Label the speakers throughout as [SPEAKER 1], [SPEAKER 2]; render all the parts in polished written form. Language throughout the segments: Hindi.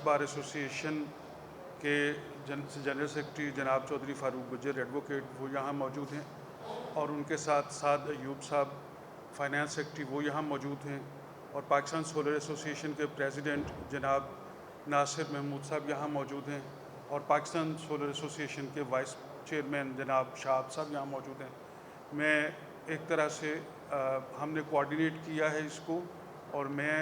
[SPEAKER 1] बार एसोसिएशन के जनरल सेक्रेटरी जनाब चौधरी फारूक गुज्जर एडवोकेट वो यहाँ मौजूद हैं, और उनके साथ साद अयूब साहब फाइनेंस सेक्रेटरी वो यहाँ मौजूद हैं, और पाकिस्तान सोलर एसोसिएशन के प्रेसिडेंट जनाब नासिर महमूद साहब यहाँ मौजूद हैं, और पाकिस्तान सोलर एसोसिएशन के वाइस चेयरमैन जनाब शाह साहब यहाँ मौजूद हैं। मैं एक तरह से हमने कोऑर्डिनेट किया है इसको, और मैं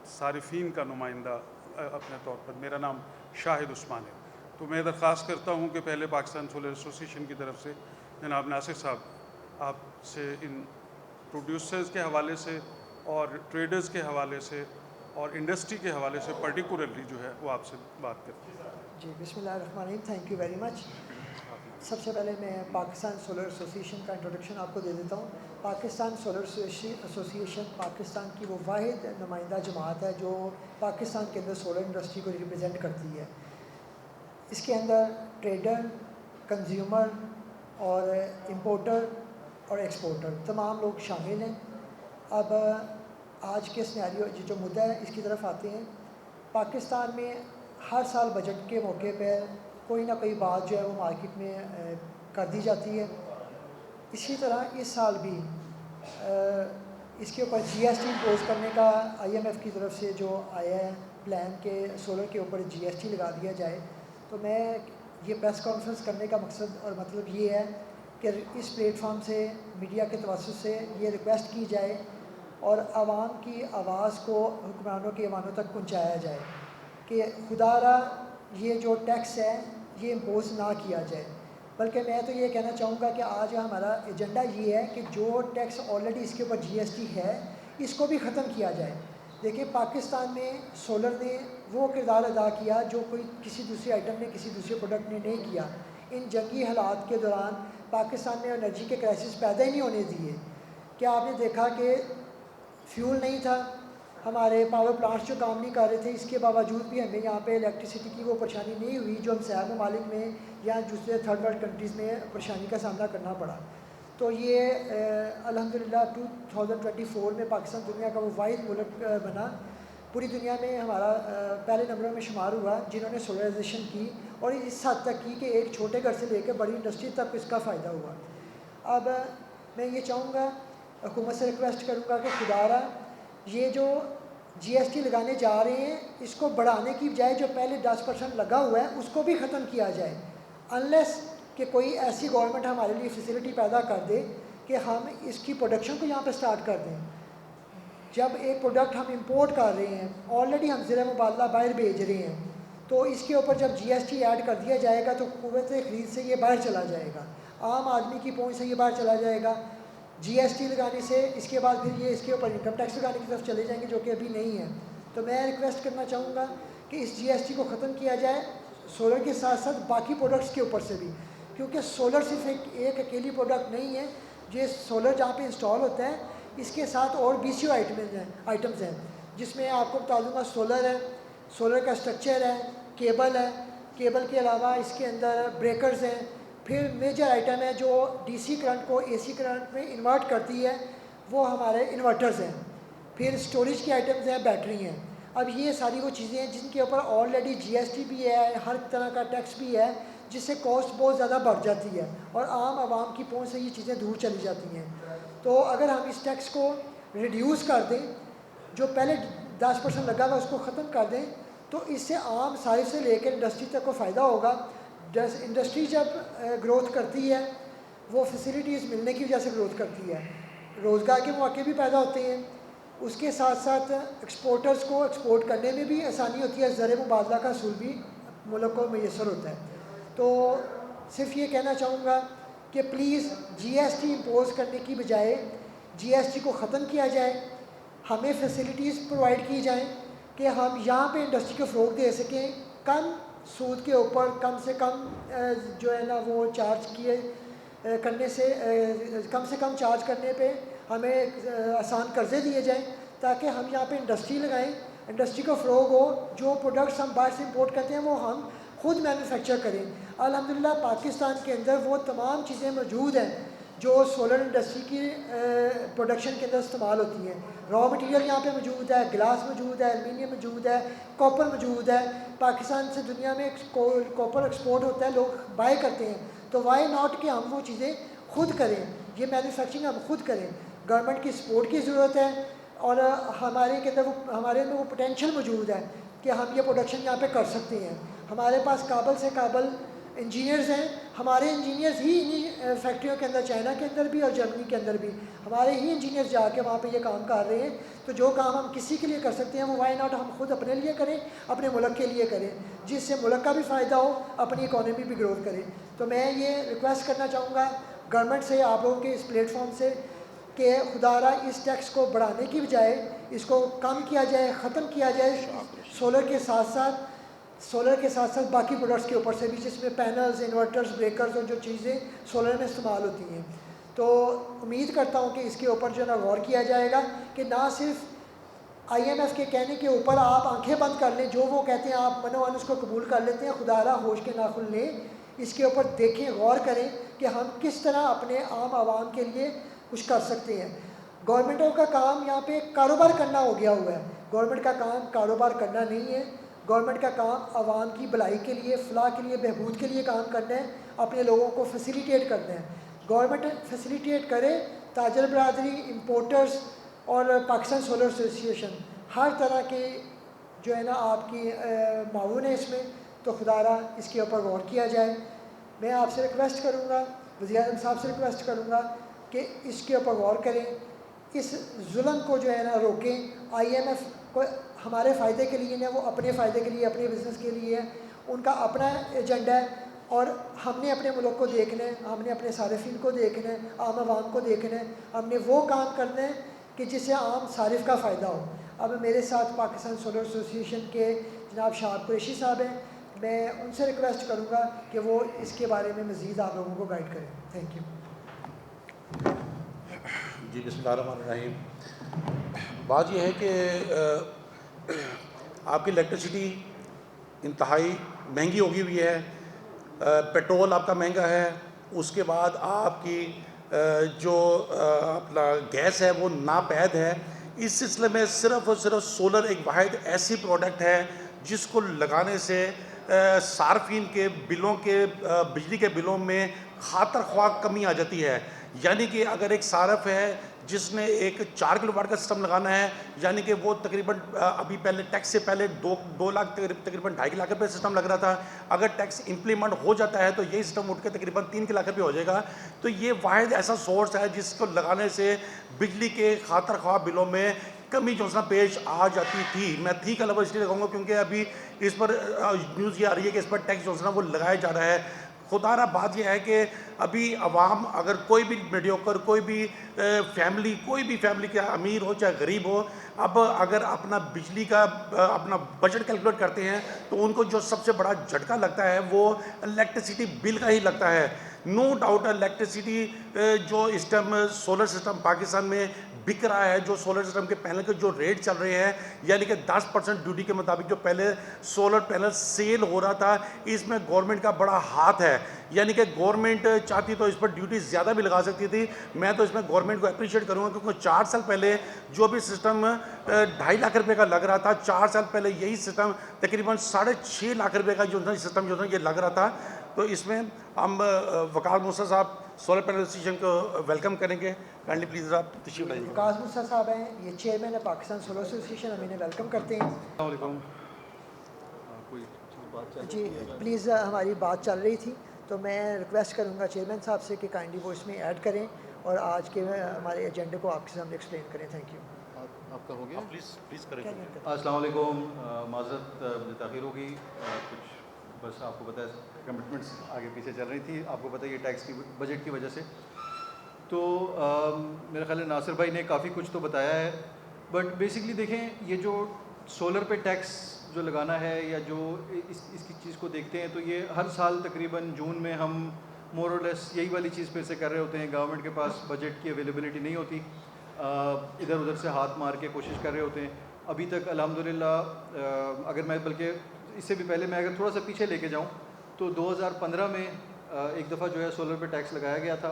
[SPEAKER 1] सारिफीन का नुमाइंदा अपने तौर पर, मेरा नाम शाहिद उस्मान है। तो मैं दरख्वास्त करता हूँ कि पहले पाकिस्तान सोलर एसोसिएशन की तरफ से जनाब नासिर साहब आपसे इन प्रोड्यूसर्स के हवाले से और ट्रेडर्स के हवाले से और इंडस्ट्री के हवाले से पर्टिकुलरली जो है वो आपसे बात करते हैं।
[SPEAKER 2] जी, बिस्मिल्लाहिर्रहमानिर्रहीम, थैंक यू वेरी मच। सबसे पहले मैं पाकिस्तान सोलर एसोसिएशन का इंट्रोडक्शन आपको दे देता हूँ। पाकिस्तान सोलर एसोसिएशन पाकिस्तान की वो वाहिद नुमाइंदा जमात है जो पाकिस्तान के अंदर सोलर इंडस्ट्री को रिप्रेजेंट करती है। इसके अंदर ट्रेडर, कंज्यूमर और इंपोर्टर और एक्सपोर्टर तमाम लोग शामिल हैं। अब आज के सिनेरियो जो मुद्दा है इसकी तरफ आते हैं। पाकिस्तान में हर साल बजट के मौके पर कोई ना कोई बात जो है वो मार्केट में कर दी जाती है। इसी तरह इस साल भी इसके ऊपर जीएसटी इम्पोज करने का आईएमएफ की तरफ से जो आया है प्लान के सोलर के ऊपर जीएसटी लगा दिया जाए। तो मैं ये प्रेस कॉन्फ्रेंस करने का मकसद और मतलब ये है कि इस प्लेटफॉर्म से मीडिया के तवज्जुह से ये रिक्वेस्ट की जाए और आवाम की आवाज़ को हुक्मरानों के ऐवानों तक पहुँचाया जाए कि खुदारा ये जो टैक्स है ये इम्पोज ना किया जाए। बल्कि मैं तो ये कहना चाहूँगा कि आज हमारा एजेंडा ये है कि जो टैक्स ऑलरेडी इसके ऊपर जीएसटी है इसको भी ख़त्म किया जाए। देखिए, पाकिस्तान में सोलर ने वो किरदार अदा किया जो कोई किसी दूसरे आइटम ने, किसी दूसरे प्रोडक्ट ने नहीं किया। इन जंगी हालात के दौरान पाकिस्तान में एनर्जी के क्राइसिस पैदा ही नहीं होने दिए। क्या आपने देखा कि फ्यूल नहीं था, हमारे पावर प्लांट्स जो काम नहीं कर रहे थे, इसके बावजूद भी हमें यहाँ पे इलेक्ट्रिसिटी की वो परेशानी नहीं हुई जो हम सैर ममालिक में या दूसरे थर्ड वर्ल्ड कंट्रीज़ में परेशानी का सामना करना पड़ा। तो ये अल्हम्दुलिल्लाह 2024 में पाकिस्तान दुनिया का वो वाहिद मुल्क बना, पूरी दुनिया में हमारा पहले नंबरों में शुमार हुआ जिन्होंने सोलराइजेशन की, और इस हद तक की कि एक छोटे घर से लेकर बड़ी इंडस्ट्री तक इसका फ़ायदा हुआ। अब मैं ये चाहूँगा, हुकूमत से रिक्वेस्ट करूँगा कि खुदारा ये जो जीएसटी लगाने जा रहे हैं इसको बढ़ाने की बजाय जो पहले 10% लगा हुआ है उसको भी ख़त्म किया जाए, अनलेस कि कोई ऐसी गवर्नमेंट हमारे लिए फैसिलिटी पैदा कर दे कि हम इसकी प्रोडक्शन को यहाँ पे स्टार्ट कर दें। जब एक प्रोडक्ट हम इंपोर्ट कर रहे हैं, ऑलरेडी हम ज़र मुबादला बाहर भेज रहे हैं, तो इसके ऊपर जब जीएसटी ऐड कर दिया जाएगा तो कुव्वत ख़रीद से ये बाहर चला जाएगा, आम आदमी की पहुँच से ये बाहर चला जाएगा। जीएसटी लगाने से इसके बाद फिर ये इसके ऊपर इनकम टैक्स लगाने की तरफ चले जाएंगे जो कि अभी नहीं है। तो मैं रिक्वेस्ट करना चाहूँगा कि इस जीएसटी को ख़त्म किया जाए सोलर के साथ साथ बाकी प्रोडक्ट्स के ऊपर से भी, क्योंकि सोलर सिर्फ एक अकेली प्रोडक्ट नहीं है। ये सोलर जहाँ पे इंस्टॉल होता है इसके साथ और बीसीओ आइटम्स हैं जिसमें आपको बता दूँगा सोलर है, सोलर का स्ट्रक्चर है, केबल है, केबल के अलावा इसके अंदर ब्रेकर्स हैं, फिर मेजर आइटम है जो डीसी करंट को एसी करंट में इन्वर्ट करती है, वो हमारे इन्वर्टर्स हैं, फिर स्टोरेज के आइटम्स हैं, बैटरी हैं। अब ये सारी वो चीज़ें हैं जिनके ऊपर ऑलरेडी जीएसटी भी है, हर तरह का टैक्स भी है, जिससे कॉस्ट बहुत ज़्यादा बढ़ जाती है और आम आवाम की पहुंच से ये चीज़ें दूर चली जाती हैं। तो अगर हम इस टैक्स को रिड्यूस कर दें, जो पहले 10% लगा हुआ उसको ख़त्म कर दें, तो इससे आम साइज से लेकर इंडस्ट्री तक को फ़ायदा होगा। इंडस्ट्री जब ग्रोथ करती है वो फैसिलिटीज़ मिलने की वजह से ग्रोथ करती है, रोज़गार के मौके भी पैदा होते हैं, उसके साथ साथ एक्सपोर्टर्स को एक्सपोर्ट करने में भी आसानी होती है, ज़र मुबादला का असूल भी मुल्क को मैसर होता है। तो सिर्फ ये कहना चाहूँगा कि प्लीज़ जीएसटी इम्पोज करने की बजाय जीएसटी को ख़त्म किया जाए, हमें फैसिलिटीज़ प्रोवाइड की जाएँ कि हम यहाँ पे इंडस्ट्री को फ़रोग़ दे सकें, कम सूद के ऊपर कम से कम जो है ना वो चार्ज किए करने से कम चार्ज करने पे हमें आसान कर्ज़े दिए जाएं ताकि हम यहाँ पे इंडस्ट्री लगाएं, इंडस्ट्री को फ़रोग़ हो, जो प्रोडक्ट्स हम बाहर से इंपोर्ट करते हैं वो हम खुद मैन्युफैक्चर करें। अल्हम्दुलिल्लाह पाकिस्तान के अंदर वो तमाम चीज़ें मौजूद हैं जो सोलर इंडस्ट्री की प्रोडक्शन के अंदर इस्तेमाल होती हैं। रॉ मटेरियल यहाँ पे मौजूद है, ग्लास मौजूद है, एलुमिनियम मौजूद है, कॉपर मौजूद है। पाकिस्तान से दुनिया में कॉपर एक्सपोर्ट होता है, लोग बाय करते हैं, तो वाई नॉट कि हम वो चीज़ें खुद करें, ये मैन्युफैक्चरिंग हम खुद करें। गवर्नमेंट की सपोर्ट की ज़रूरत है और हमारे के अंदर हमारे में वो पोटेंशियल मौजूद है कि हम ये प्रोडक्शन यहाँ पे कर सकते हैं। हमारे पास काबल से काबल इंजीनियर्स हैं, हमारे इंजीनियर्स ही इन्हीं फैक्ट्रियों के अंदर, चाइना के अंदर भी और जर्मनी के अंदर भी हमारे ही इंजीनियर्स जाके वहाँ पे ये काम कर रहे हैं। तो जो काम हम किसी के लिए कर सकते हैं वो वाई नॉट हम खुद अपने लिए करें, अपने मुल्क के लिए करें, जिससे मुल्क का भी फ़ायदा हो, अपनी इकॉनमी भी ग्रोथ करे। तो मैं ये रिक्वेस्ट करना चाहूँगा गवर्नमेंट से, आप लोगों के इस प्लेटफॉर्म से, कि खुदारा इस टैक्स को बढ़ाने की बजाय इसको कम किया जाए, ख़त्म किया जाए। सोलर के साथ साथ बाकी प्रोडक्ट्स के ऊपर से भी, जिसमें पैनल्स, इन्वर्टर्स, ब्रेकर्स और जो चीज़ें सोलर में इस्तेमाल होती हैं। तो उम्मीद करता हूँ कि इसके ऊपर जो है ना गौर किया जाएगा कि ना सिर्फ IMF के कहने के ऊपर आप आंखें बंद कर लें, जो वो कहते हैं आप मनोवन उसको कबूल कर लेते हैं। खुदारा होश के नाखुन लें, इसके ऊपर देखें, गौर करें कि हम किस तरह अपने आम आवाम के लिए कुछ कर सकते हैं। गवर्नमेंटों का काम यहाँ पे कारोबार करना हो गया हुआ है। गवर्नमेंट का काम कारोबार करना नहीं है, गवर्नमेंट का काम आवाम की भलाई के लिए, फलाह के लिए, बहबूद के लिए काम करना है, अपने लोगों को फैसिलिटेट करना है। गवर्नमेंट फैसिलिटेट करे, ताजर बरादरी, इम्पोर्टर्स और पाकिस्तान सोलर एसोसिएशन हर तरह के जो है ना आपकी माउन है इसमें, तो खुदारा इसके ऊपर गौर किया जाए। मैं आपसे रिक्वेस्ट करूँगा, वज़ीर-ए-आज़म साहब से रिक्वेस्ट करूँगा कि इसके ऊपर गौर करें, इस जुल्म को जो है ना रोकें। IMF को हमारे फ़ायदे के लिए ना, वो अपने फ़ायदे के लिए, अपने बिज़नेस के लिए है, उनका अपना एजेंडा है और हमने अपने मुल्क को देखना है, हमने अपने सारिफिन को देखना है, आम आवाम को देखना है। हमने वो काम करना है कि जिससे आम सारिफ का फ़ायदा हो। अब मेरे साथ पाकिस्तान सोलर एसोसिएशन के जनाब शाह कुरैशी साहब हैं, मैं उनसे रिक्वेस्ट करूँगा कि वो इसके बारे में मज़ीद आप लोगों को गाइड करें। थैंक यू
[SPEAKER 3] जी। बिस्मिल्लाहिर्रहमानिर्रहीम। बात यह है कि आपकी इलेक्ट्रिसिटी इंतहाई महंगी होगी हुई है, पेट्रोल आपका महंगा है, उसके बाद आपकी जो अपना गैस है वो नापैद है। इस सिलसिले में सिर्फ़ और सिर्फ सोलर एक वाहिद ऐसी प्रोडक्ट है जिसको लगाने से सार्फिन के बिलों के बिजली के बिलों में खातर ख्वाह कमी आ जाती है। यानी कि अगर एक सारफ है जिसने एक 4 किलोवाट का सिस्टम लगाना है, यानी कि वो तकरीबन अभी पहले टैक्स से पहले 2 लाख तकरीबन 2.5 लाख रुपये सिस्टम लग रहा था। अगर टैक्स इम्प्लीमेंट हो जाता है तो यही सिस्टम उठ के तकरीबन 3 लाख रुपये हो जाएगा। तो ये वाहिद ऐसा सोर्स है जिसको लगाने से बिजली के खातर ख्वाह बिलों में कमी जो है पेश आ जाती थी। मैं थी का लफ्ज़ इसलिए लगाऊंगा क्योंकि अभी इस पर न्यूज़ ये आ रही है कि इस पर टैक्स जो है वो लगाया जा रहा है। खुदारा बात यह है कि अभी अवाम, अगर कोई भी मीडियोकर, कोई भी फैमिली, कोई भी फैमिली क्या अमीर हो चाहे गरीब हो, अब अगर अपना बिजली का अपना बजट कैलकुलेट करते हैं तो उनको जो सबसे बड़ा झटका लगता है वो इलेक्ट्रिसिटी बिल का ही लगता है। नो डाउट इलेक्ट्रिसिटी जो इस टाइम सोलर सिस्टम पाकिस्तान में बिक रहा है, जो सोलर सिस्टम के पैनल के जो रेट चल रहे हैं, यानी कि 10% ड्यूटी के मुताबिक जो पहले सोलर पैनल सेल हो रहा था, इसमें गवर्नमेंट का बड़ा हाथ है। यानी कि गवर्नमेंट चाहती तो इस पर ड्यूटी ज़्यादा भी लगा सकती थी। मैं तो इसमें गवर्नमेंट को अप्रिशिएट करूँगा क्योंकि 4 साल पहले जो भी सिस्टम 2.5 लाख रुपये का लग रहा था, 4 साल पहले यही सिस्टम तकरीबन 6.5 लाख रुपये का जो सिस्टम जो ये लग रहा था। तो इसमें हम वकार मूसा साहब सोलर पैनल एसोसिएशन को वेलकम करेंगे। काइंडली प्लीज़ आप तशरीफ लाइए।
[SPEAKER 2] वकार मूसा साहब हैं, ये चेयरमैन है पाकिस्तान सोलर एसोसिएशन, हम इन्हें वेलकम करते हैं। जी प्लीज़, हमारी बात चल रही थी तो मैं रिक्वेस्ट करूँगा चेयरमैन साहब से कि काइंडली वो इसमें ऐड करें और आज के हमारे एजेंडे को आपके सामने एक्सप्लेन करें। Thank you.
[SPEAKER 4] आपका हो गया?
[SPEAKER 3] प्लीज़ करें।
[SPEAKER 4] अस्सलाम वालेकुम। माज़रत मुझे ताख़ीर होगी, कुछ बस आपको पता है कमिटमेंट्स आगे पीछे चल रही थी। आपको पता है ये टैक्स की बजट की वजह से। तो मेरा ख्याल है नासिर भाई ने काफ़ी कुछ तो बताया है, बट बेसिकली देखें ये जो सोलर पे टैक्स जो लगाना है या जो इसकी चीज़ को देखते हैं तो ये हर साल तकरीबन जून में हम मोर और लेस यही वाली चीज़ फिर से कर रहे होते हैं। गवर्नमेंट के पास बजट की अवेलेबिलिटी नहीं होती, इधर उधर से हाथ मार के कोशिश कर रहे होते हैं। अभी तक अल्हम्दुलिल्लाह, अगर मैं बल्कि इससे भी पहले मैं अगर थोड़ा सा पीछे लेके जाऊँ तो 2015 में एक दफ़ा जो है सोलर पे टैक्स लगाया गया था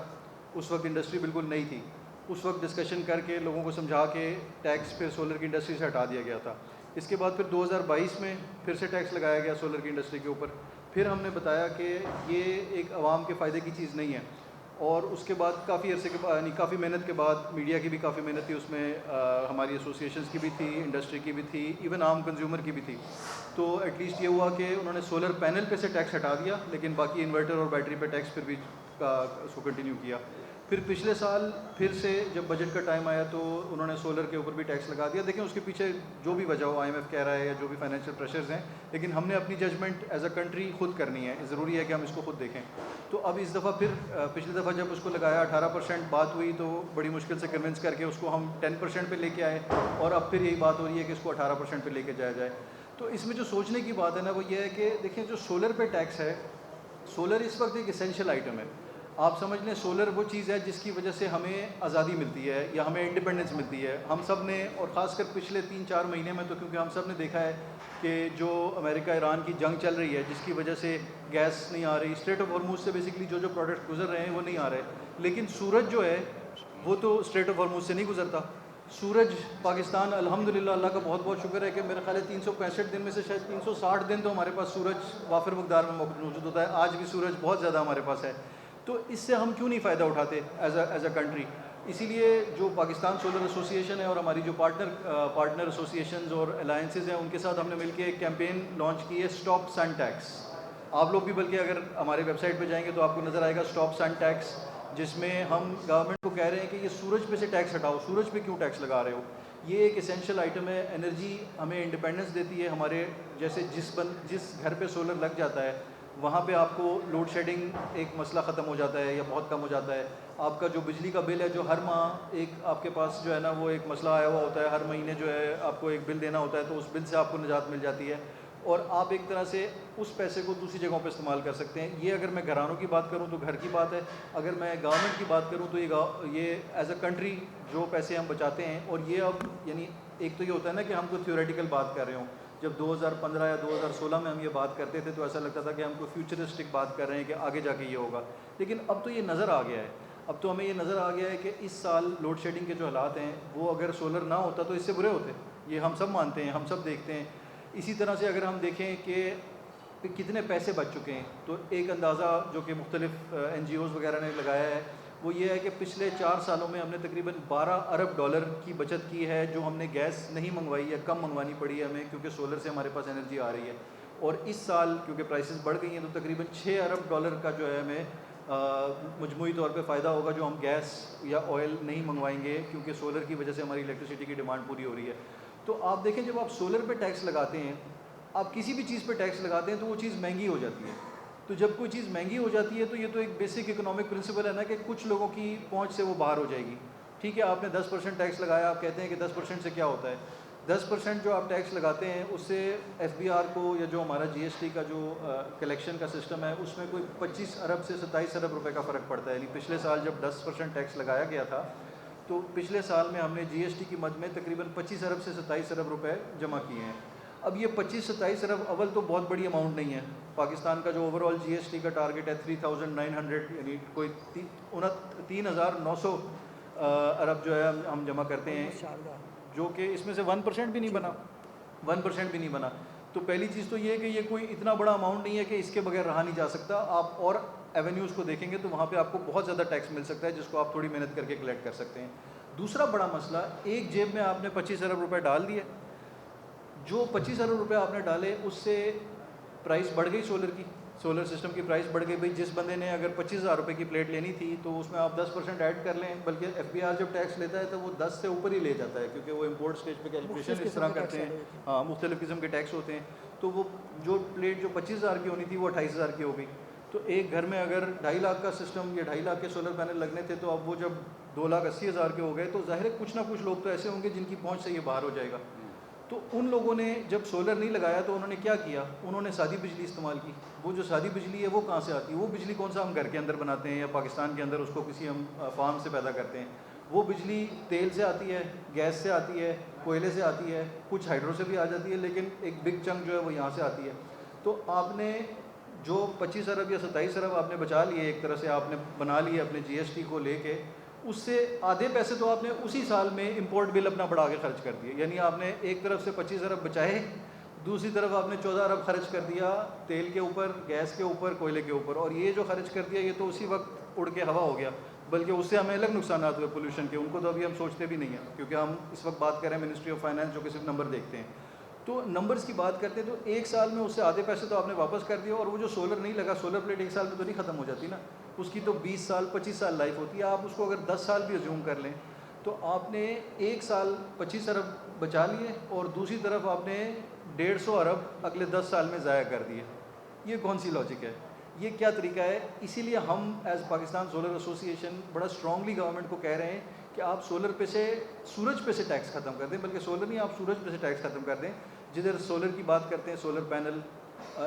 [SPEAKER 4] उस वक्त इंडस्ट्री बिल्कुल नई थी। उस वक्त डिस्कशन करके लोगों को समझा के टैक्स फिर सोलर की इंडस्ट्री से हटा दिया गया था। इसके बाद फिर 2022 में फिर से टैक्स लगाया गया सोलर की इंडस्ट्री के ऊपर। फिर हमने बताया कि ये एक आवाम के फ़ायदे की चीज़ नहीं है, और उसके बाद काफ़ी अरसे के बाद, यानी काफ़ी मेहनत के बाद, मीडिया की भी काफ़ी मेहनत थी उसमें, हमारी एसोसिएशंस की भी थी, इंडस्ट्री की भी थी, इवन आम कंज्यूमर की भी थी। तो एटलीस्ट ये हुआ कि उन्होंने सोलर पैनल पे से टैक्स हटा दिया, लेकिन बाकी इन्वर्टर और बैटरी पे टैक्स फिर भी उसको कंटिन्यू किया। फिर पिछले साल फिर से जब बजट का टाइम आया तो उन्होंने सोलर के ऊपर भी टैक्स लगा दिया। देखें उसके पीछे जो भी वजह हो, IMF कह रहा है या जो भी फाइनेंशियल प्रेशर्स हैं, लेकिन हमने अपनी जजमेंट एज अ कंट्री खुद करनी है। ज़रूरी है कि हम इसको खुद देखें। तो अब इस दफ़ा फिर पिछली दफ़ा जब उसको लगाया 18% बात हुई, तो बड़ी मुश्किल से कन्विंस करके उसको हम 10% पे लेके आए, और अब फिर यही बात हो रही है कि इसको 18% पे लेके जाया जाए। तो इसमें जो सोचने की बात है ना, वो ये है कि देखिए जो सोलर पे टैक्स है, सोलर इस वक्त एक एसेंशियल आइटम है। आप समझ लें सोलर वो चीज़ है जिसकी वजह से हमें आज़ादी मिलती है या हमें इंडिपेंडेंस मिलती है। हम सब ने, और ख़ासकर पिछले 3-4 महीने में, तो क्योंकि हम सब ने देखा है कि जो अमेरिका ईरान की जंग चल रही है, जिसकी वजह से गैस नहीं आ रही, स्ट्रेट ऑफ हॉर्मूज से बेसिकली जो जो प्रोडक्ट गुजर रहे हैं वो नहीं आ रहे, लेकिन सूरज जो है वो तो स्ट्रेट ऑफ हॉर्मूज से नहीं गुजरता। सूरज पाकिस्तान, अल्हम्दुलिल्लाह, अल्लाह का बहुत बहुत शुक्र है कि मेरा ख्याल है 365 दिन में से शायद 360 दिन तो हमारे पास सूरज वाफिर मकदार में मौजूद होता है। आज भी सूरज बहुत ज़्यादा हमारे पास है, तो इससे हम क्यों नहीं फ़ायदा उठाते एज अ कंट्री। इसीलिए जो पाकिस्तान सोलर एसोसिएशन है और हमारी जो पार्टनर एसोसिएशंस और अलायंसेज हैं, उनके साथ हमने मिलकर एक कैंपेन लॉन्च की है, स्टॉप सन टैक्स। आप लोग भी बल्कि अगर हमारे वेबसाइट पे जाएंगे तो आपको नज़र आएगा स्टॉप सन टैक्स, जिसमें हम गवर्नमेंट को कह रहे हैं कि ये सूरज पे से टैक्स हटाओ। सूरज पे क्यों टैक्स लगा रहे हो? ये एक एसेंशियल आइटम है, एनर्जी हमें इंडिपेंडेंस देती है। हमारे जैसे जिस घर पे सोलर लग जाता है वहाँ पे आपको लोड शेडिंग एक मसला ख़त्म हो जाता है या बहुत कम हो जाता है। आपका जो बिजली का बिल है, जो हर माह एक आपके पास जो है ना वो एक मसला आया हुआ होता है, हर महीने जो है आपको एक बिल देना होता है, तो उस बिल से आपको निजात मिल जाती है और आप एक तरह से उस पैसे को दूसरी जगहों पे इस्तेमाल कर सकते हैं। ये अगर मैं घरानों की बात करूँ तो घर की बात है, अगर मैं गवर्नमेंट की बात करूँ तो ये एज अ कंट्री जो पैसे हम बचाते हैं, और ये अब यानी एक तो ये होता है ना कि हम कोई थ्योरेटिकल बात कर रहे हों। जब 2015 या 2016 में हम ये बात करते थे तो ऐसा लगता था कि हम कोई फ्यूचरिस्टिक बात कर रहे हैं कि आगे जाके ये होगा, लेकिन अब तो ये नज़र आ गया है। अब तो हमें ये नज़र आ गया है कि इस साल लोड शेडिंग के जो हालात हैं वो अगर सोलर ना होता तो इससे बुरे होते, ये हम सब मानते हैं, हम सब देखते हैं। इसी तरह से अगर हम देखें कि कितने पैसे बच चुके हैं, तो एक अंदाज़ा जो कि मुख्तलिफ NGOs वगैरह ने लगाया है वो ये है कि पिछले 4 सालों में हमने तकरीबन $12 अरब की बचत की है, जो हमने गैस नहीं मंगवाई या कम मंगवानी पड़ी है हमें, क्योंकि सोलर से हमारे पास एनर्जी आ रही है। और इस साल क्योंकि प्राइसेस बढ़ गई हैं तो तकरीबन $6 अरब का जो है हमें मजमूई तौर पे फ़ायदा होगा, जो हम गैस या ऑयल नहीं मंगवाएंगे क्योंकि सोलर की वजह से हमारी इलेक्ट्रिसिटी की डिमांड पूरी हो रही है। तो आप देखें जब आप सोलर पे टैक्स लगाते हैं, आप किसी भी चीज़ पे टैक्स लगाते हैं तो वो चीज़ महंगी हो जाती है। तो जब कोई चीज़ महंगी हो जाती है तो ये तो एक बेसिक इकोनॉमिक प्रिंसिपल है ना कि कुछ लोगों की पहुंच से वो बाहर हो जाएगी। ठीक है, आपने 10% टैक्स लगाया, आप कहते हैं कि 10% से क्या होता है। 10% जो आप टैक्स लगाते हैं उससे FBR को या जो हमारा GST का जो कलेक्शन का सिस्टम है उसमें कोई 25 अरब से 27 अरब रुपए का फ़र्क पड़ता है। यानी पिछले साल जब 10% टैक्स लगाया गया था तो पिछले साल में हमने GST की मद में तकरीबन 25 अरब से 27 अरब रुपए जमा किए हैं। अब ये 25-27 अरब अव्वल तो बहुत बड़ी अमाउंट नहीं है। पाकिस्तान का जो ओवरऑल GST का टारगेट है 3,900 यानी कोई 3,900 अरब जो है हम जमा करते हैं, जो कि इसमें से 1% भी नहीं बना, 1% भी नहीं बना। तो पहली चीज़ तो ये है कि ये कोई इतना बड़ा अमाउंट नहीं है कि इसके बगैर रहा नहीं जा सकता। आप और एवेन्यूज़ को देखेंगे तो वहाँ पे आपको बहुत ज़्यादा टैक्स मिल सकता है, जिसको आप थोड़ी मेहनत करके कलेक्ट कर सकते हैं। दूसरा बड़ा मसला, एक जेब में आपने 25 अरब रुपये डाल दिए, जो 25 अरब रुपये आपने डाले उससे प्राइस बढ़ गई सोलर की, सोलर सिस्टम की प्राइस बढ़ गई। भाई जिस बंदे ने अगर 25,000 रुपये की प्लेट लेनी थी तो उसमें आप 10% ऐड कर लें, बल्कि FBR जब टैक्स लेता है तो वो 10 से ऊपर ही ले जाता है, क्योंकि वो इम्पोर्ट स्टेज पे कैलकुलेशन इस तरह करते हैं। हाँ, मुख्तलिफ़ किस्म के टैक्स होते हैं। तो वो जो प्लेट जो 25,000 की होनी थी वो 28,000 की हो गई। तो एक घर में अगर 2.5 लाख का सिस्टम या 2.5 लाख के सोलर पैनल लगने थे तो अब वो जब 2,80,000 के हो गए, तो ज़ाहिर है कुछ ना कुछ लोग तो ऐसे होंगे जिनकी पहुँच से ये बाहर हो जाएगा। तो उन लोगों ने जब सोलर नहीं लगाया तो उन्होंने क्या किया, उन्होंने सादी बिजली इस्तेमाल की। वो जो सादी बिजली है वो कहाँ से आती है? वो बिजली कौन सा हम घर के अंदर बनाते हैं या पाकिस्तान के अंदर उसको किसी हम फार्म से पैदा करते हैं। वो बिजली तेल से आती है, गैस से आती है, कोयले से आती है, कुछ हाइड्रो से भी आ जाती है, लेकिन एक बिग चंक जो है वो यहाँ से आती है। तो आपने जो 25 अरब या 27 अरब आपने बचा लिए, एक तरह से आपने बना लिए अपने GST को लेके, उससे आधे पैसे तो आपने उसी साल में इंपोर्ट बिल अपना बढ़ा के खर्च कर दिए। यानी आपने एक तरफ से 25 अरब बचाए, दूसरी तरफ आपने 14 अरब खर्च कर दिया तेल के ऊपर, गैस के ऊपर, कोयले के ऊपर। और ये जो खर्च कर दिया ये तो उसी वक्त उड़ के हवा हो गया, बल्कि उससे हमें अलग नुकसान हुए पोल्यूशन के, उनको तो अभी हम सोचते भी नहीं हैं, क्योंकि हम इस वक्त बात कर रहे हैं मिनिस्ट्री ऑफ फाइनेंस जो कि सिर्फ नंबर देखते हैं। तो नंबर्स की बात करते हैं तो एक साल में उससे आधे पैसे तो आपने वापस कर दिए। और वो जो सोलर नहीं लगा, सोलर प्लेट एक साल में तो नहीं ख़त्म हो जाती ना, उसकी तो 20 साल 25 साल लाइफ होती है। आप उसको अगर 10 साल भी अज्यूम कर लें तो आपने एक साल 25 अरब बचा लिए और दूसरी तरफ आपने 150 अरब अगले 10 साल में ज़ाया कर दिए। ये कौन सी लॉजिक है, ये क्या तरीका है? इसीलिए हम एज़ पाकिस्तान सोलर एसोसिएशन बड़ा स्ट्रांगली गवर्नमेंट को कह रहे हैं कि आप सोलर पे से, सूरज पे से टैक्स ख़त्म कर दें, बल्कि सोलर नहीं, आप सूरज पे से टैक्स ख़त्म कर दें। जिधर सोलर की बात करते हैं, सोलर पैनल,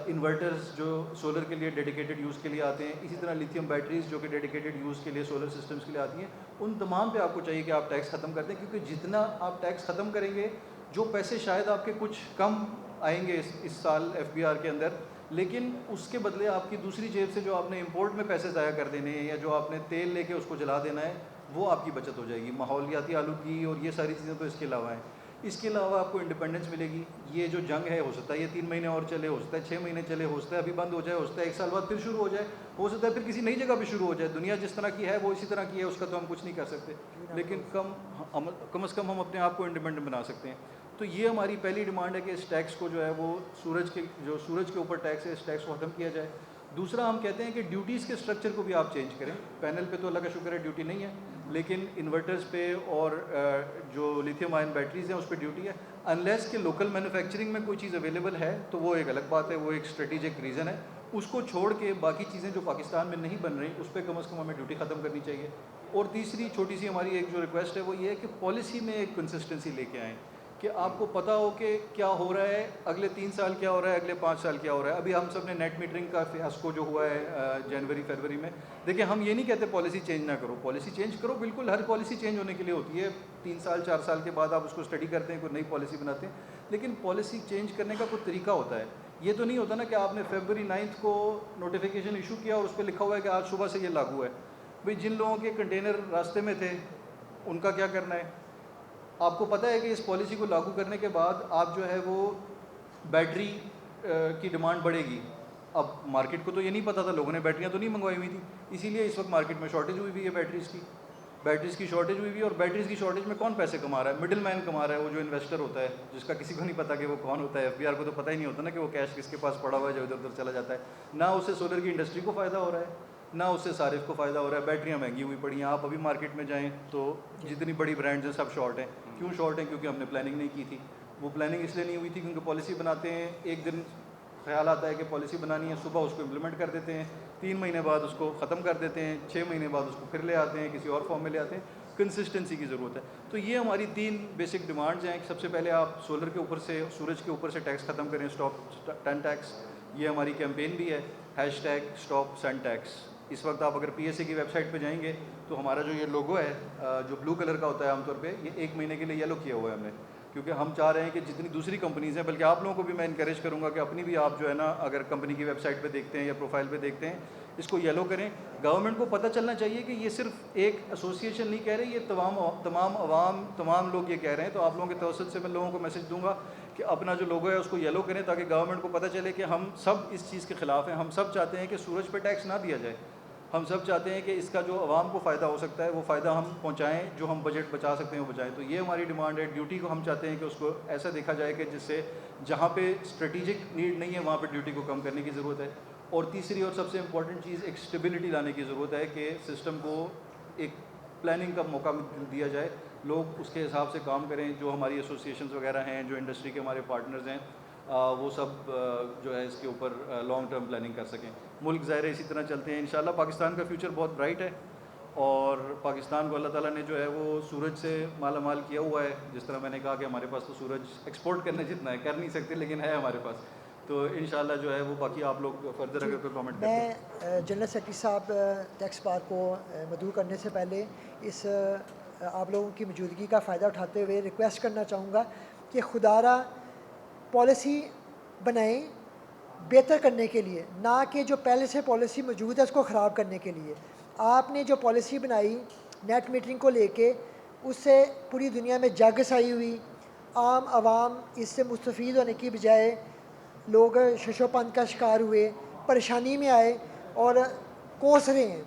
[SPEAKER 4] इन्वर्टर्स जो सोलर के लिए डेडिकेटेड यूज़ के लिए आते हैं, इसी तरह लिथियम बैटरीज जो कि डेडिकेटेड यूज़ के लिए सोलर सिस्टम्स के लिए आती हैं, उन तमाम पे आपको चाहिए कि आप टैक्स ख़त्म कर दें। क्योंकि जितना आप टैक्स ख़त्म करेंगे, जो पैसे शायद आपके कुछ कम आएंगे इस साल FBR के अंदर, लेकिन उसके बदले आपकी दूसरी जेब से जो आपने इंपोर्ट में पैसे ज़ाया कर देने हैं या जो आपने तेल लेके उसको जला देना है, वो आपकी बचत हो जाएगी। माहौलियाती आलूगी और ये सारी चीज़ें तो इसके अलावा हैं। इसके अलावा आपको इंडिपेंडेंस मिलेगी। ये जो जंग है, हो सकता है ये 3 महीने और चले, हो सकता है 6 महीने चले, हो सकता है अभी बंद हो जाए, हो सकता है 1 साल बाद फिर शुरू हो जाए, हो सकता है फिर किसी नई जगह पे शुरू हो जाए। दुनिया जिस तरह की है वो इसी तरह की है, उसका तो हम कुछ नहीं कर सकते, लेकिन कम से कम हम अपने आप को इंडिपेंडेंट बना सकते हैं। तो ये हमारी पहली डिमांड है कि इस टैक्स को जो है वो सूरज के ऊपर टैक्स है, इस टैक्स को ख़त्म किया जाए। दूसरा, हम कहते हैं कि ड्यूटीज़ के स्ट्रक्चर को भी आप चेंज करें। पैनल पे तो अल्लाह का शुक्र है ड्यूटी नहीं है, लेकिन इन्वर्टर्स पे और जो लिथियम आयन बैटरीज़ हैं उस पर ड्यूटी है। अनलेस के लोकल मैन्युफैक्चरिंग में कोई चीज़ अवेलेबल है तो वो एक अलग बात है, वो एक स्ट्रेटिजिक रीज़न है। उसको छोड़ के बाकी चीज़ें जो पाकिस्तान में नहीं बन रही उस पर कम से कम हमें ड्यूटी ख़त्म करनी चाहिए। और तीसरी छोटी सी हमारी एक जो रिक्वेस्ट है वो ये है कि पॉलिसी में एक कंसिस्टेंसी लेके आएँ, कि आपको पता हो कि क्या हो रहा है, अगले 3 साल क्या हो रहा है, अगले 5 साल क्या हो रहा है। अभी हम सब ने नेट मीटरिंग का फियास्को जो हुआ है जनवरी फरवरी में, देखिए हम ये नहीं कहते पॉलिसी चेंज ना करो, पॉलिसी चेंज करो, बिल्कुल हर पॉलिसी चेंज होने के लिए होती है। 3 साल 4 साल के बाद आप उसको स्टडी करते हैं, कोई नई पॉलिसी बनाते हैं, लेकिन पॉलिसी चेंज करने का कोई तरीका होता है। ये तो नहीं होता ना कि आपने फरवरी 9 को नोटिफिकेशन इशू किया और उस पर लिखा हुआ है कि आज सुबह से ये लागू है। भाई जिन लोगों के कंटेनर रास्ते में थे उनका क्या करना है? आपको पता है कि इस पॉलिसी को लागू करने के बाद आप जो है वो बैटरी की डिमांड बढ़ेगी। अब मार्केट को तो ये नहीं पता था, लोगों ने बैटरियाँ तो नहीं मंगवाई हुई थी, इसीलिए इस वक्त मार्केट में शॉर्टेज हुई है बैटरीज़ की शॉर्टेज हुई है। और बैटरीज़ की शॉर्टेज में कौन पैसे कमा रहा है? मिडिल मैन कमा रहा है, वो जो इन्वेस्टर होता है, जिसका किसी को नहीं पता कि वो कौन होता है। FBR को तो पता ही नहीं होता ना कि वो कैश किसके पास पड़ा हुआ है जो इधर उधर चला जाता है। ना उससे सोलर की इंडस्ट्री को फ़ायदा हो रहा है, ना उससे सारिफ को फ़ायदा हो रहा है। बैटरियाँ महंगी हुई पड़ी हैं। आप अभी मार्केट में जाएँ तो जितनी बड़ी ब्रांड्स हैं सब शॉर्ट हैं। क्यों शॉर्ट हैं? क्योंकि हमने प्लानिंग नहीं की थी। वो प्लानिंग इसलिए नहीं हुई थी क्योंकि पॉलिसी बनाते हैं, एक दिन ख्याल आता है कि पॉलिसी बनानी है, सुबह उसको इम्प्लीमेंट कर देते हैं, 3 महीने बाद उसको ख़त्म कर देते हैं, 6 महीने बाद उसको फिर ले आते हैं, किसी और फॉर्म में ले आते हैं। कंसिस्टेंसी की ज़रूरत है। तो ये हमारी 3 बेसिक डिमांड्स हैं। सबसे पहले आप सोलर के ऊपर से, सूरज के ऊपर से टैक्स ख़त्म करें, स्टॉप सन टैक्स। ये हमारी कैंपेन भी है, #स्टॉप सन टैक्स। इस वक्त आप अगर PSA की वेबसाइट पे जाएंगे तो हमारा जो ये लोगो है जो ब्लू कलर का होता है आमतौर पे, ये 1 महीने के लिए येलो किया हुआ है हमने, क्योंकि हम चाह रहे हैं कि जितनी दूसरी कंपनीज़ हैं, बल्कि आप लोगों को भी मैं इनकरेज करूँगा कि अपनी भी आप जो है ना, अगर कंपनी की वेबसाइट पे देखते हैं या प्रोफाइल पे देखते हैं, इसको येलो करें। गवर्नमेंट को पता चलना चाहिए कि ये सिर्फ एक एसोसिएशन नहीं कह रहे, ये तमाम लोग ये कह रहे हैं। तो आप लोगों के तवसत से मैं लोगों को मैसेज दूंगा कि अपना जो लोगो है उसको येलो करें, ताकि गवर्नमेंट को पता चले कि हम सब इस चीज़ के ख़िलाफ़ हैं। हम सब चाहते हैं कि सूरज पर टैक्स ना दिया जाए। हम सब चाहते हैं कि इसका जो आवाम को फ़ायदा हो सकता है वो फ़ायदा हम पहुंचाएं, जो हम बजट बचा सकते हैं वो बचाएं। तो ये हमारी डिमांड है। ड्यूटी को हम चाहते हैं कि उसको ऐसा देखा जाए कि जिससे जहाँ पे स्ट्रेटिजिक नीड नहीं है वहाँ पे ड्यूटी को कम करने की ज़रूरत है। और तीसरी और सबसे इम्पॉर्टेंट चीज़, एक स्टेबिलिटी लाने की ज़रूरत है कि सिस्टम को एक प्लानिंग का मौका दिया जाए, लोग उसके हिसाब से काम करें। जो हमारी एसोसिएशंस वगैरह हैं, जो इंडस्ट्री के हमारे पार्टनर्स हैं, वो सब जो है इसके ऊपर लॉन्ग टर्म प्लानिंग कर सकें। मुल्क ज़ाहिर इसी तरह चलते हैं। इंशाल्लाह पाकिस्तान का फ्यूचर बहुत ब्राइट है और पाकिस्तान को अल्लाह ताला ने जो है वो सूरज से माला माल किया हुआ है। जिस तरह मैंने कहा कि हमारे पास तो सूरज एक्सपोर्ट करने जितना है, कर नहीं सकते, लेकिन है हमारे पास। तो इंशाल्लाह जो है वो बाकी आप लोग फर्दर अगर कोई कमेंट करते हैं।
[SPEAKER 2] मैं जनरल सेक्रेटरी साहब टैक्स बार को मदऊ करने से पहले इस आप लोगों की मौजूदगी का फ़ायदा उठाते हुए रिक्वेस्ट करना चाहूँगा कि खुदारा पॉलिसी बनाएं बेहतर करने के लिए, ना कि जो पहले से पॉलिसी मौजूद है उसको ख़राब करने के लिए। आपने जो पॉलिसी बनाई नेट मीटरिंग को लेके, उससे पूरी दुनिया में जागसाई हुई, आम आवाम इससे मुस्तफ़ीद होने की बजाय लोग शशोपंथ का शिकार हुए, परेशानी में आए और कोस रहे हैं।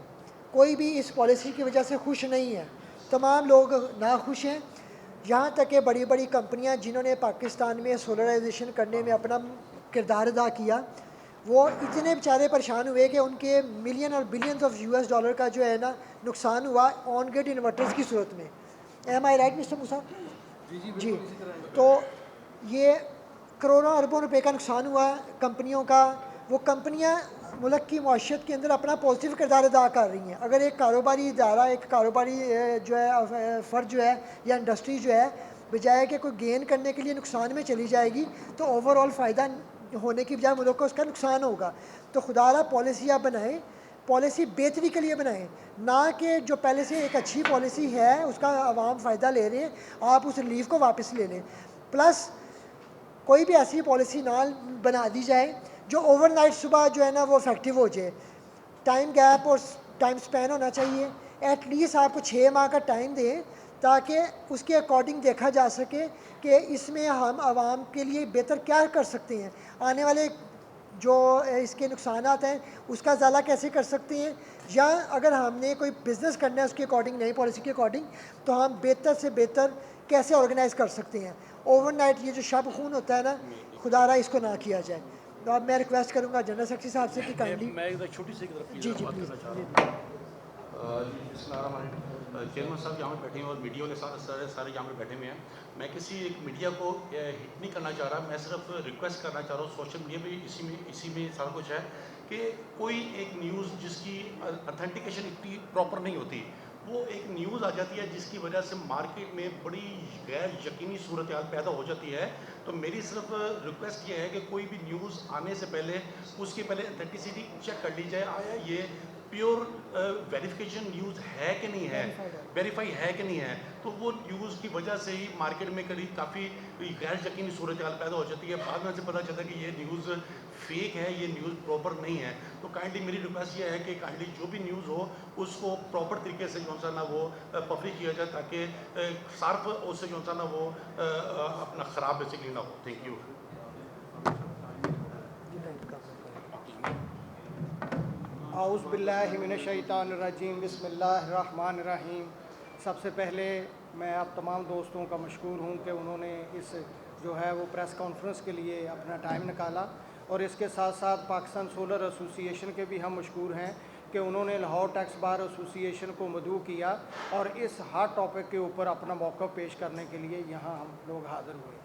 [SPEAKER 2] कोई भी इस पॉलिसी की वजह से खुश नहीं है, तमाम लोग नाखुश हैं। यहाँ तक कि बड़ी बड़ी कंपनियाँ जिन्होंने पाकिस्तान में सोलराइजेशन करने में अपना किरदार अदा किया, वो इतने बेचारे परेशान हुए कि उनके मिलियन और बिलियंस ऑफ US डॉलर का जो है ना नुकसान हुआ ऑन ग्रिड इन्वर्टर्स की सूरत में। एम आई राइट मिस्टर मूसा? जी। तो ये करोड़ों अरबों रुपए का नुकसान हुआ कंपनियों का। वो कंपनियां मुल्क की मईशत के अंदर अपना पॉजिटिव किरदार अदा कर रही हैं। अगर एक कारोबारी इदारा, एक कारोबारी जो है फ़र्द जो है या इंडस्ट्री जो है, बजाय कि कोई गेन करने के लिए नुकसान में चली जाएगी तो ओवरऑल फ़ायदा होने की बजाय मुल्क को उसका नुकसान होगा। तो खुदारा पॉलिसी आप बनाएं, पॉलिसी बेहतरी के लिए बनाएं, ना कि जो पहले से एक अच्छी पॉलिसी है उसका आवाम फ़ायदा ले रहे हैं, आप उस रिलीफ को वापस ले लें। प्लस कोई भी ऐसी पॉलिसी ना बना दी जाए जो ओवरनाइट सुबह जो है ना वो इफेक्टिव हो जाए। टाइम गैप और टाइम स्पैन होना चाहिए। एटलीस्ट आपको 6 माह का टाइम दें ताकि उसके अकॉर्डिंग देखा जा सके कि इसमें हम आवाम के लिए बेहतर क्या कर सकते हैं, आने वाले जो इसके नुकसानात हैं उसका ज़ाला कैसे कर सकते हैं, या अगर हमने कोई बिज़नेस करना है उसके अकॉर्डिंग, नई पॉलिसी के अकॉर्डिंग, तो हम बेहतर से बेहतर कैसे ऑर्गेनाइज़ कर सकते हैं। ओवरनाइट ये जो शब खून होता है ना, खुदारा इसको ना किया जाए। तो अब मैं रिक्वेस्ट करूँगा जनरल सेक्रेटरी साहब से कि काइंडली।
[SPEAKER 3] मैं एक छोटी सी तरफ
[SPEAKER 2] जी जी प्लीज़।
[SPEAKER 3] चेयरमैन साहब यहाँ पे बैठे हैं और मीडिया वाले सारे यहाँ पे बैठे हुए हैं। मैं किसी एक मीडिया को हिट नहीं करना चाह रहा, मैं सिर्फ रिक्वेस्ट करना चाह रहा हूँ। सोशल मीडिया पे इसी में सारा कुछ है कि कोई एक न्यूज़ जिसकी अथेंटिकेशन इतनी प्रॉपर नहीं होती, वो एक न्यूज़ आ जाती है जिसकी वजह से मार्केट में बड़ी गैर यकीनी सूरत हाल पैदा हो जाती है। तो मेरी सिर्फ रिक्वेस्ट ये है कि कोई भी न्यूज़ आने से पहले उसकी पहले अथेंटिसिटी चेक कर ली जाए, आया ये प्योर वेरिफिकेशन न्यूज़ है कि नहीं है, वेरीफाई है कि नहीं है। तो वो न्यूज़ की वजह से ही मार्केट में करीब काफ़ी गैर यकीनी सूरत हाल पैदा हो जाती है। बाद में से पता चलता है कि ये न्यूज़ फेक है, ये न्यूज़ प्रॉपर नहीं है। तो काइंडली मेरी रिक्वेस्ट ये है कि काइंडली जो भी न्यूज़ हो उसको प्रॉपर तरीके से जो सा ना वो पब्लिश किया जाए, ताकि सार्फ उससे जो सा ना वो अपना ख़राब बेसिकली ना हो। Thank you.
[SPEAKER 5] आउज़ बिल्लाहि मिनश्शैतानिर्रजीम, बिस्मिल्लाहिर्रहमानिर्रहीम। सबसे पहले मैं आप तमाम दोस्तों का मशकूर हूँ कि उन्होंने इस जो है वो प्रेस कॉन्फ्रेंस के लिए अपना टाइम निकाला, और इसके साथ साथ पाकिस्तान सोलर एसोसिएशन के भी हम मशकूर हैं कि उन्होंने लाहौर टैक्स बार एसोसिएशन को मदऊ किया और इस हॉट टॉपिक के ऊपर अपना मौक़िफ़ पेश करने के लिए यहाँ हम लोग हाज़िर हुए।